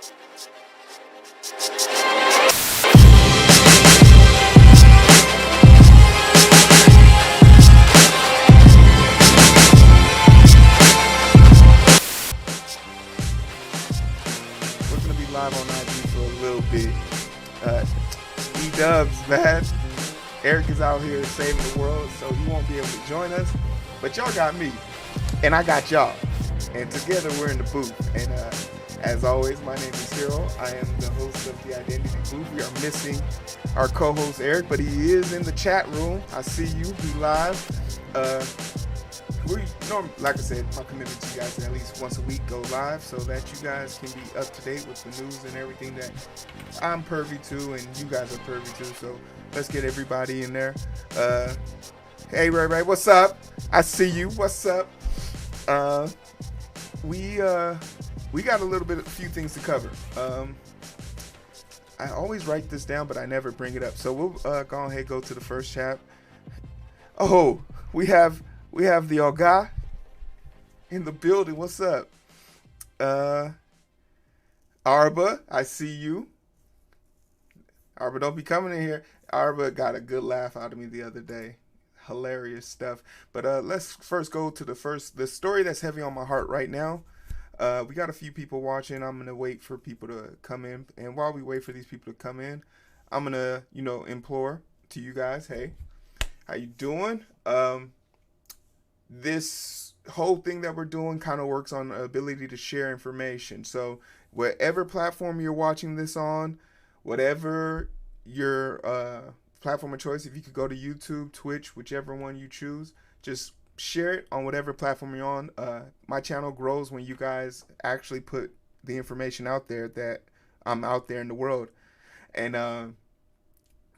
We're gonna be live on IG for a little bit. E-dubs, man. Eric is out here saving the world, so he won't be able to join us. But y'all got me, and I got y'all. And together we're in the booth. And as always, my name is Heero. I am the host of the Identity Booth. We are missing our co-host Eric, but he is in the chat room. I see you. He live. Like I said, my commitment to you guys is at least once a week go live so that you guys can be up to date with the news and everything that I'm privy to and you guys are privy to. So let's get everybody in there. Hey, Ray, what's up? I see you. What's up? We got a few things to cover. I always write this down, but I never bring it up. So we'll go ahead and go to the first chat. Oh, we have the Oga in the building. What's up? Arba, I see you. Arba, don't be coming in here. Arba got a good laugh out of me the other day. Hilarious stuff. But let's first go to the story that's heavy on my heart right now. We got a few people watching. I'm going to wait for people to come in. And while we wait for these people to come in, I'm going to, implore to you guys, hey, how you doing? This whole thing that we're doing kind of works on the ability to share information. So whatever platform you're watching this on, whatever your platform of choice, if you could go to YouTube, Twitch, whichever one you choose, just share it on whatever platform you're on. My channel grows when you guys actually put the information out there that I'm out there in the world. And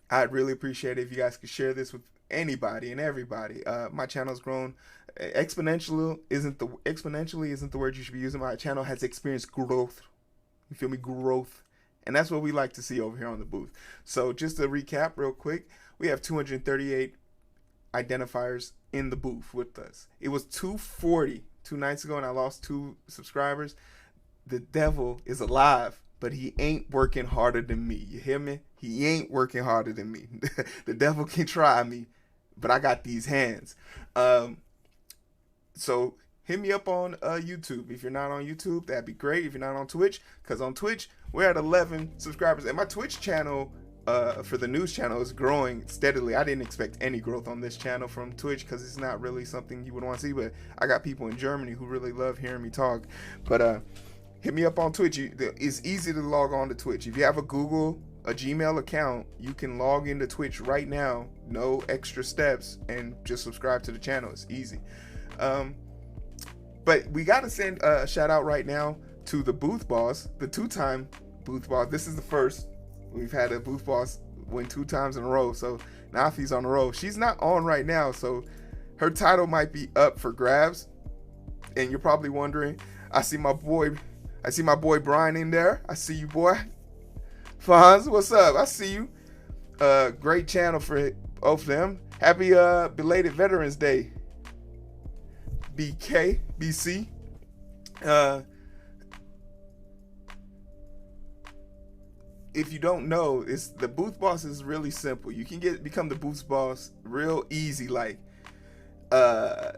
I'd really appreciate it if you guys could share this with anybody and everybody. My channel's grown. Exponentially isn't the word you should be using. My channel has experienced growth. You feel me? Growth. And that's what we like to see over here on the booth. So just to recap real quick, we have 238 identifiers in the booth with us. It was 240 2 nights ago, and I lost 2 subscribers. The devil is alive, but he ain't working harder than me. You hear me? He ain't working harder than me. The devil can try me, but I got these hands. So hit me up on YouTube. If you're not on YouTube, that'd be great. If you're not on Twitch, because on Twitch, we're at 11 subscribers. And my Twitch channel for the news channel is growing steadily. I didn't expect any growth on this channel from Twitch because it's not really something you would want to see. But I got people in Germany who really love hearing me talk. But hit me up on Twitch. It's easy to log on to Twitch. If you have a Gmail account, you can log into Twitch right now. No extra steps. And just subscribe to the channel. It's easy. But we got to send a shout out right now to the booth boss, the 2-time booth boss. This is the first we've had a booth boss win 2 times in a row. So Nafi's on the roll. She's not on right now, so her title might be up for grabs. And you're probably wondering, I see my boy Brian in there. I see you, boy. Fonz, what's up? I see you. Great channel for both of them. Happy belated Veterans Day. BC. If you don't know, it's the booth boss is really simple. You can become the booth boss real easy. Like, all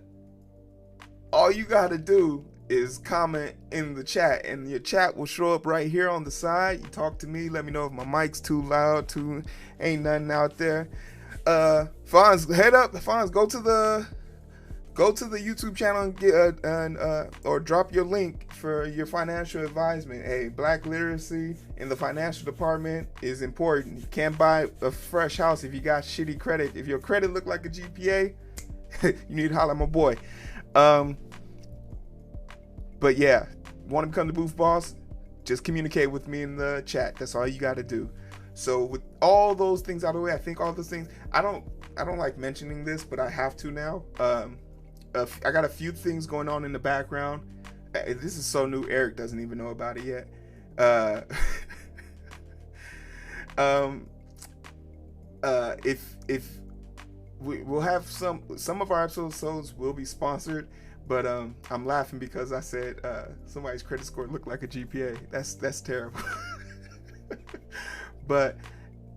you gotta do is comment in the chat, and your chat will show up right here on the side. You talk to me, let me know if my mic's too loud, ain't nothing out there. Fonz, head up, Fonz, go to the YouTube channel and get or drop your link for your financial advisement. Hey, black literacy in the financial department is important. You can't buy a fresh house if you got shitty credit. If your credit look like a GPA, you need to holler at my boy. But yeah, want to become the booth boss? Just communicate with me in the chat. That's all you got to do. So with all those things out of the way, I think all those things, I don't like mentioning this, but I have to now. I got a few things going on in the background. This is so new, Eric doesn't even know about it yet. If we'll have some of our episodes will be sponsored, But I'm laughing because I said somebody's credit score looked like a GPA. That's terrible. But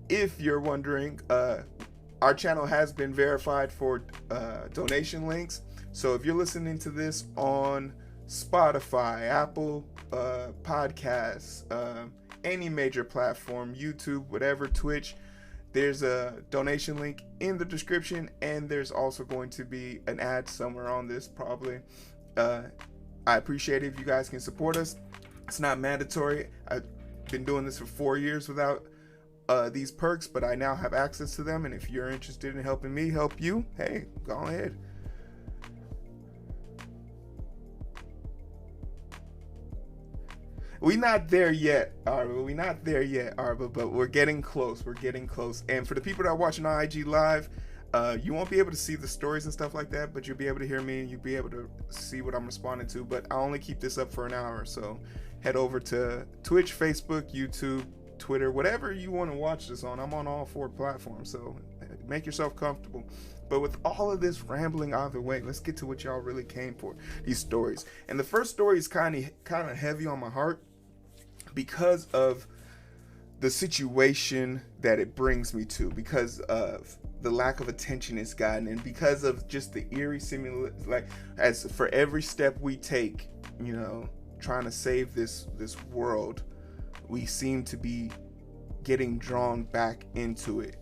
if you're wondering, our channel has been verified for donation links. So if you're listening to this on Spotify, Apple Podcasts, any major platform, YouTube, whatever, Twitch, there's a donation link in the description, and there's also going to be an ad somewhere on this probably. I appreciate it if you guys can support us. It's not mandatory. I've been doing this for 4 years without these perks, but I now have access to them, and if you're interested in helping me help you, hey, go ahead. We're not there yet, Arba. We're not there yet, Arba, but we're getting close. We're getting close. And for the people that are watching on IG Live, you won't be able to see the stories and stuff like that, but you'll be able to hear me and you'll be able to see what I'm responding to. But I only keep this up for an hour, so head over to Twitch, Facebook, YouTube, Twitter, whatever you want to watch this on. I'm on all 4 platforms, so make yourself comfortable. But with all of this rambling out of the way, let's get to what y'all really came for, these stories. And the first story is kind of heavy on my heart because of the situation that it brings me to, because of the lack of attention it's gotten, and because of just the eerie simulation, like, as for every step we take, you know, trying to save this world, we seem to be getting drawn back into it.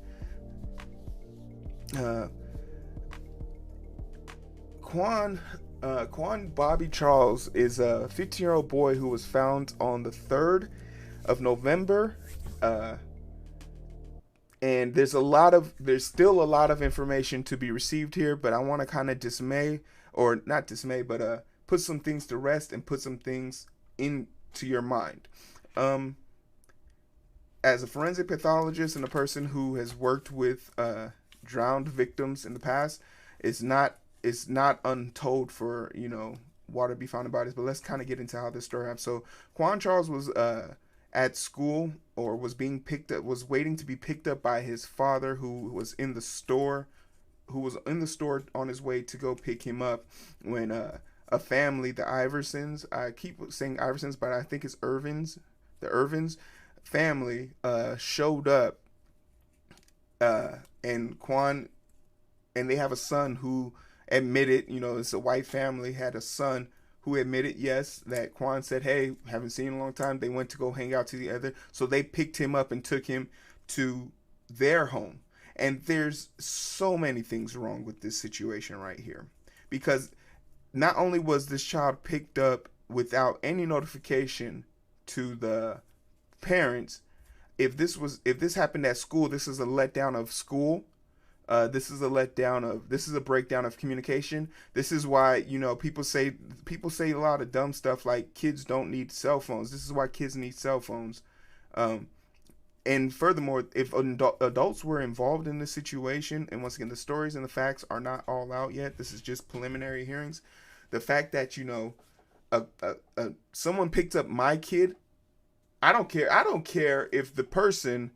Quawan Bobby Charles is a 15-year-old boy who was found on the 3rd of November. And there's still a lot of information to be received here, but I want to kind of put some things to rest and put some things into your mind. As a forensic pathologist and a person who has worked with drowned victims in the past, it's not untold for, you know, water be found in bodies. But let's kind of get into how this story happened. So Quawan Charles was at school, or was waiting to be picked up by his father, who was in the store on his way to go pick him up, when a family, the Iversons, I keep saying Iversons, but I think it's Irvins, the Irvins family, showed up, and Quawan, and they have a son who admitted, you know, it's a white family, had a son who admitted, yes, that Quawan said, hey, haven't seen in a long time. They went to go hang out together. So they picked him up and took him to their home. And there's so many things wrong with this situation right here. Because not only was this child picked up without any notification to the parents, if this happened at school, this is a letdown of school. This is a breakdown of communication. This is why, you know, people say a lot of dumb stuff like kids don't need cell phones. This is why kids need cell phones. And furthermore, if adults were involved in this situation, and once again, the stories and the facts are not all out yet. This is just preliminary hearings. The fact that, you know, someone picked up my kid, I don't care. I don't care if the person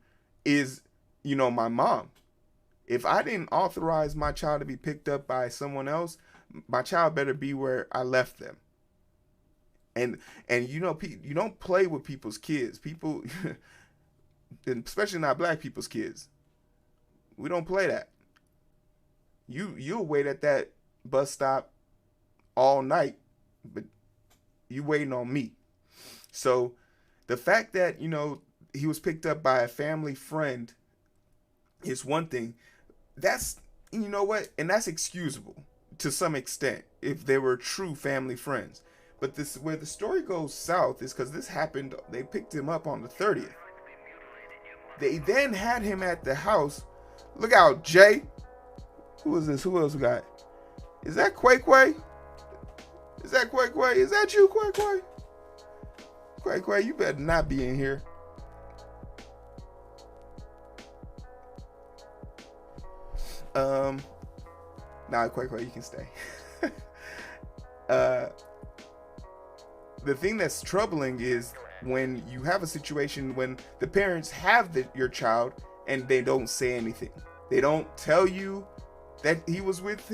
is, you know, my mom. If I didn't authorize my child to be picked up by someone else, my child better be where I left them. And you know, you don't play with people's kids. People, especially not black people's kids. We don't play that. You'll wait at that bus stop all night, but you waiting on me. So the fact that, you know, he was picked up by a family friend is one thing. That's, you know what, and that's excusable to some extent if they were true family friends. But this, where the story goes south, is because this happened. They picked him up on the 30th. They then had him at the house. Look out, Jay. Who is this? Who else we got? Is that Quay? Is that Quay? Is that you, Quay? Quay, you better not be in here. Nah, Quay, you can stay. The thing that's troubling is when you have a situation when the parents have your child and they don't say anything. They don't tell you that he was with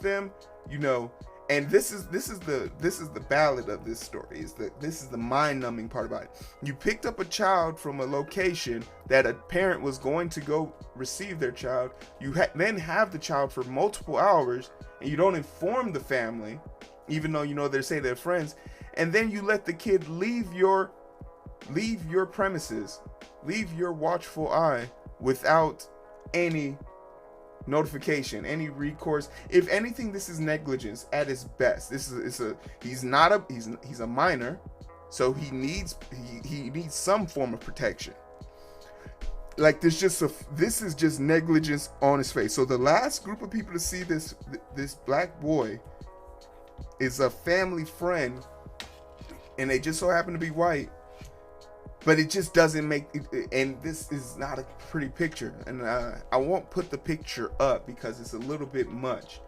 them, you know, And this is the ballad of this story. This is the mind-numbing part about it. You picked up a child from a location that a parent was going to go receive their child. You then have the child for multiple hours, and you don't inform the family, even though you know they say they're friends. And then you let the kid leave your premises, leave your watchful eye without any notification, any recourse. If anything, this is negligence at its best. He's a minor, so he needs some form of protection. Like this is just negligence on his face. So the last group of people to see this black boy is a family friend, and they just so happen to be white. But it just doesn't make it, and this is not a pretty picture, and I won't put the picture up because it's a little bit much.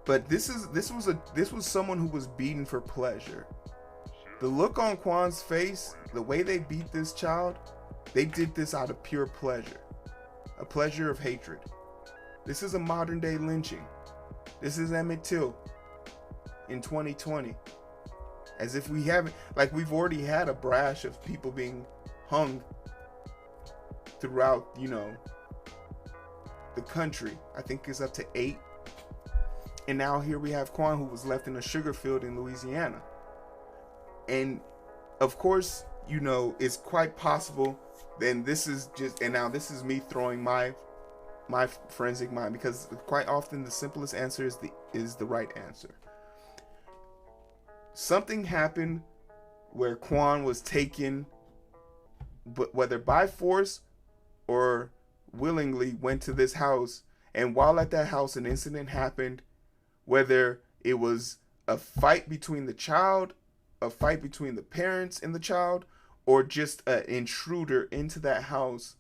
But this was someone who was beaten for pleasure. The look on Quawan's face, the way they beat this child, they did this out of pure pleasure, a pleasure of hatred. This is a modern day lynching. This is Emmett Till in 2020. As if we haven't, like we've already had a brash of people being hung throughout, you know, the country. I think it's up to 8. And now here we have Quawan, who was left in a sugar field in Louisiana. And of course, you know, it's quite possible then this is just, and now this is me throwing my forensic mind, because quite often the simplest answer is the right answer. Something happened where Quawan was taken, but whether by force or willingly, went to this house, and while at that house an incident happened, whether it was a fight between the child, a fight between the parents and the child, or just an intruder into that house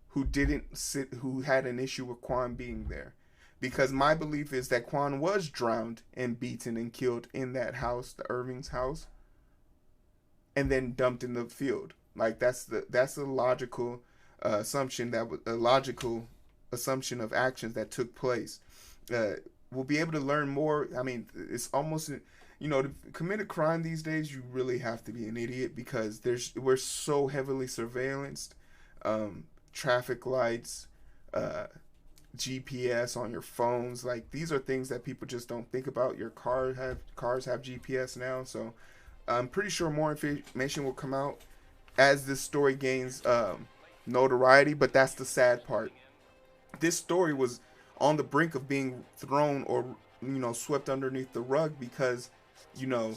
who had an issue with Quawan being there. Because my belief is that Quawan was drowned and beaten and killed in that house, the Irving's house, and then dumped in the field. Like that's a logical assumption, assumption of actions that took place. We'll be able to learn more. I mean, it's almost, you know, to commit a crime these days, you really have to be an idiot, because we're so heavily surveillanced. Traffic lights, GPS on your phones, like these are things that people just don't think about. Your cars have GPS now, so I'm pretty sure more information will come out as this story gains notoriety. But that's the sad part. This story was on the brink of being thrown or, you know, swept underneath the rug, because, you know,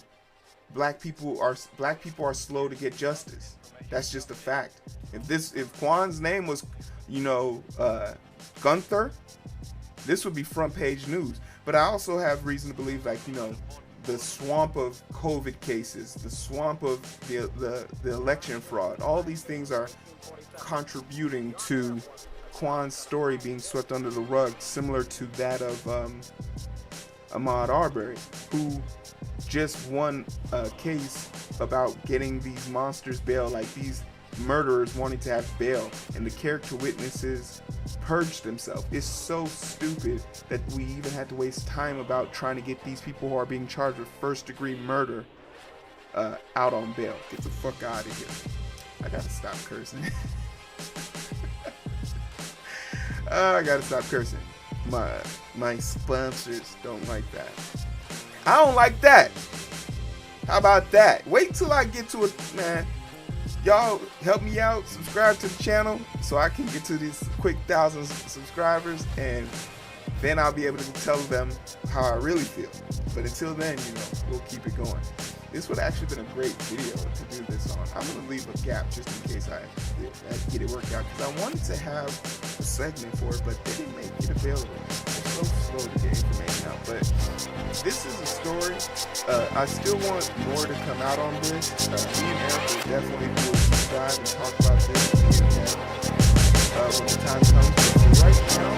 black people are slow to get justice. That's just a fact. If Quawan's name was, you know, Gunther, this would be front page news. But I also have reason to believe, like, you know, the swamp of COVID cases, the swamp of the election fraud, all these things are contributing to Quawan's story being swept under the rug, similar to that of Ahmaud Arbery, who just won a case about getting these monsters bail, like these murderers wanting to have bail, and the character witnesses purged themselves. It's so stupid that we even had to waste time about trying to get these people who are being charged with first-degree murder out on bail. Get the fuck out of here. I gotta stop cursing. I gotta stop cursing. My sponsors don't like that. I don't like that. How about that? Wait till I get to it, man. Y'all help me out. Subscribe to the channel so I can get to these quick 1,000 subscribers, and then I'll be able to tell them how I really feel. But until then, you know, we'll keep it going. This would have actually been a great video to do this on. I'm going to leave a gap just in case I get it worked out, because I wanted to have a segment for it, but they didn't make it available. It's so slow to get information out. But this is a story. I still want more to come out on this. Me and Eric will definitely do a deep dive and talk about this when the time comes. But right now,